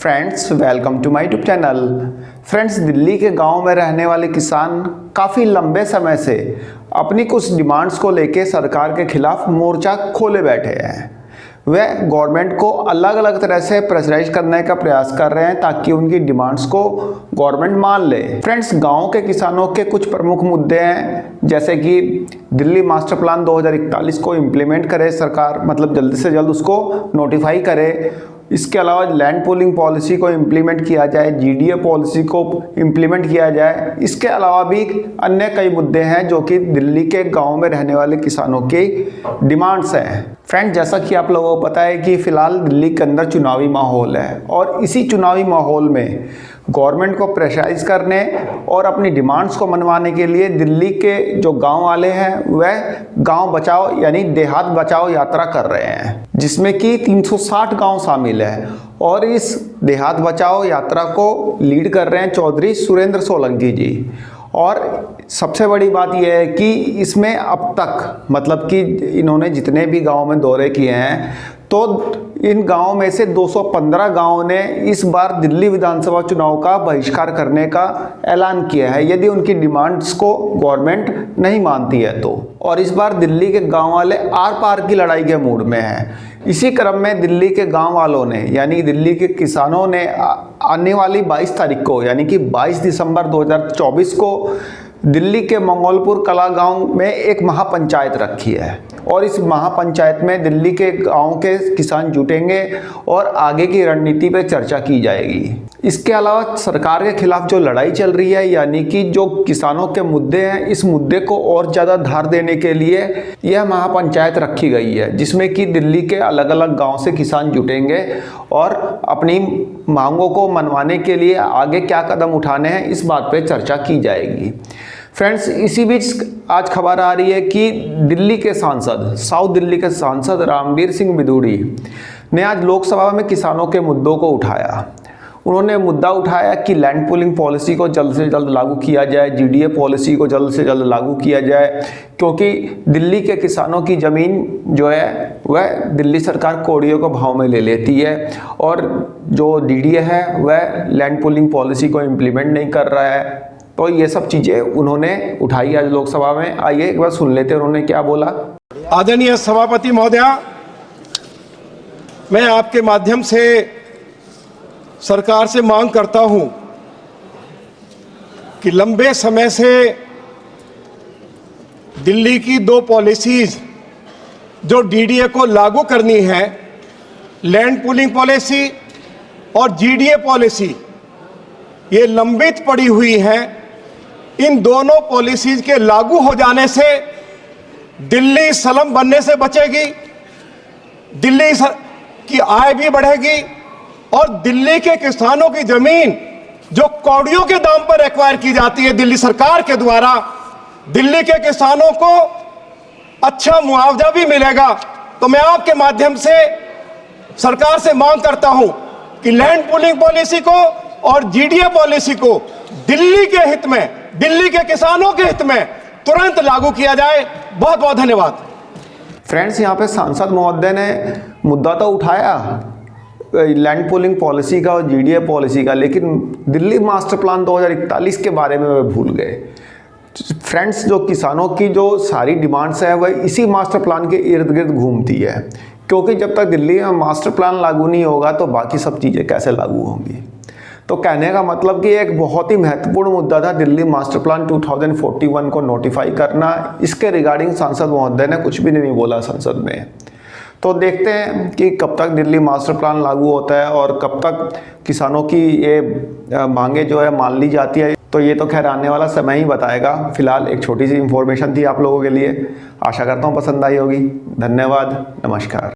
Friends, welcome to my YouTube channel. Friends, Delhi के गांव में रहने वाले किसान काफ़ी लंबे समय से अपनी कुछ डिमांड्स को लेके सरकार के खिलाफ मोर्चा खोले बैठे हैं। वे गवर्नमेंट को अलग अलग तरह से प्रेशराइज करने का प्रयास कर रहे हैं ताकि उनकी डिमांड्स को गवर्नमेंट मान ले। फ्रेंड्स, गांव के किसानों के कुछ प्रमुख मुद्दे हैं, जैसे कि दिल्ली मास्टर प्लान 2041 को इम्प्लीमेंट करे सरकार, मतलब जल्द से जल्द उसको नोटिफाई करे। इसके अलावा लैंड पूलिंग पॉलिसी को इम्प्लीमेंट किया जाए, जीडीए पॉलिसी को इम्प्लीमेंट किया जाए। इसके अलावा भी अन्य कई मुद्दे हैं जो कि दिल्ली के गांव में रहने वाले किसानों की डिमांड्स हैं। फ्रेंड, जैसा कि आप लोगों को पता है कि फ़िलहाल दिल्ली के अंदर चुनावी माहौल है और इसी चुनावी माहौल में गवर्नमेंट को प्रेशराइज करने और अपनी डिमांड्स को मनवाने के लिए दिल्ली के जो गांव वाले हैं वह गांव बचाओ यानी देहात बचाओ यात्रा कर रहे हैं, जिसमें कि 360 गांव शामिल है। और इस देहात बचाओ यात्रा को लीड कर रहे हैं चौधरी सुरेंद्र सोलंकी जी। और सबसे बड़ी बात यह है कि इसमें अब तक मतलब कि इन्होंने जितने भी गांव में दौरे किए हैं तो इन गांव में से 215 गांव ने इस बार दिल्ली विधानसभा चुनाव का बहिष्कार करने का ऐलान किया है यदि उनकी डिमांड्स को गवर्नमेंट नहीं मानती है तो। और इस बार दिल्ली के गांव वाले आर पार की लड़ाई के मूड में हैं। इसी क्रम में दिल्ली के गांव वालों ने यानी दिल्ली के किसानों ने आने वाली 22 तारीख को यानी कि 22 दिसंबर 2024 को दिल्ली के मंगोलपुर कला गांव में एक महापंचायत रखी है। और इस महापंचायत में दिल्ली के गांव के किसान जुटेंगे और आगे की रणनीति पर चर्चा की जाएगी। इसके अलावा सरकार के खिलाफ जो लड़ाई चल रही है यानी कि जो किसानों के मुद्दे हैं, इस मुद्दे को और ज़्यादा धार देने के लिए यह महापंचायत रखी गई है, जिसमें कि दिल्ली के अलग अलग गाँव से किसान जुटेंगे और अपनी मांगों को मनवाने के लिए आगे क्या कदम उठाने हैं इस बात पर चर्चा की जाएगी। फ्रेंड्स, इसी बीच आज खबर आ रही है कि दिल्ली के सांसद, साउथ दिल्ली के सांसद रामवीर सिंह बिधूड़ी ने आज लोकसभा में किसानों के मुद्दों को उठाया। उन्होंने मुद्दा उठाया कि लैंड पूलिंग पॉलिसी को जल्द से जल्द लागू किया जाए, जीडीए पॉलिसी को जल्द से जल्द लागू किया जाए, क्योंकि दिल्ली के किसानों की ज़मीन जो है वह दिल्ली सरकार कौड़ियों को भाव में ले लेती है और जो डीडीए है वह लैंड पूलिंग पॉलिसी को इम्प्लीमेंट नहीं कर रहा है। तो ये सब चीज़ें उन्होंने उठाई आज लोकसभा में। आइए एक बार सुन लेते हैं उन्होंने क्या बोला। आदरणीय सभापति महोदया, मैं आपके माध्यम से सरकार से मांग करता हूं कि लंबे समय से दिल्ली की दो पॉलिसीज जो डीडीए को लागू करनी है, लैंड पूलिंग पॉलिसी और जीडीए पॉलिसी, ये लंबित पड़ी हुई हैं। इन दोनों पॉलिसीज के लागू हो जाने से दिल्ली स्लम बनने से बचेगी, दिल्ली की आय भी बढ़ेगी और दिल्ली के किसानों की जमीन जो कौड़ियों के दाम पर एक्वायर की जाती है दिल्ली सरकार के द्वारा, दिल्ली के किसानों को अच्छा मुआवजा भी मिलेगा। तो मैं आपके माध्यम से सरकार से मांग करता हूं कि लैंड पूलिंग पॉलिसी को और जीडीए पॉलिसी को दिल्ली के हित में, दिल्ली के किसानों के हित में तुरंत लागू किया जाए। बहुत बहुत धन्यवाद। फ्रेंड्स, यहाँ पे सांसद महोदय ने मुद्दा तो उठाया लैंड पूलिंग पॉलिसी का और जीडीए पॉलिसी का, लेकिन दिल्ली मास्टर प्लान 2041 के बारे में वे भूल गए। फ्रेंड्स, जो किसानों की जो सारी डिमांड्स है वह इसी मास्टर प्लान के इर्द गिर्द घूमती है, क्योंकि जब तक दिल्ली में मास्टर प्लान लागू नहीं होगा तो बाकी सब चीज़ें कैसे लागू होंगी। तो कहने का मतलब कि एक बहुत ही महत्वपूर्ण मुद्दा था दिल्ली मास्टर प्लान 2041 को नोटिफाई करना। इसके रिगार्डिंग सांसद महोदय ने कुछ भी नहीं बोला संसद में। तो देखते हैं कि कब तक दिल्ली मास्टर प्लान लागू होता है और कब तक किसानों की ये मांगे जो है मान ली जाती है। तो ये तो खैर आने वाला समय ही बताएगा। फिलहाल एक छोटी सी इन्फॉर्मेशन थी आप लोगों के लिए, आशा करता हूँ पसंद आई होगी। धन्यवाद, नमस्कार।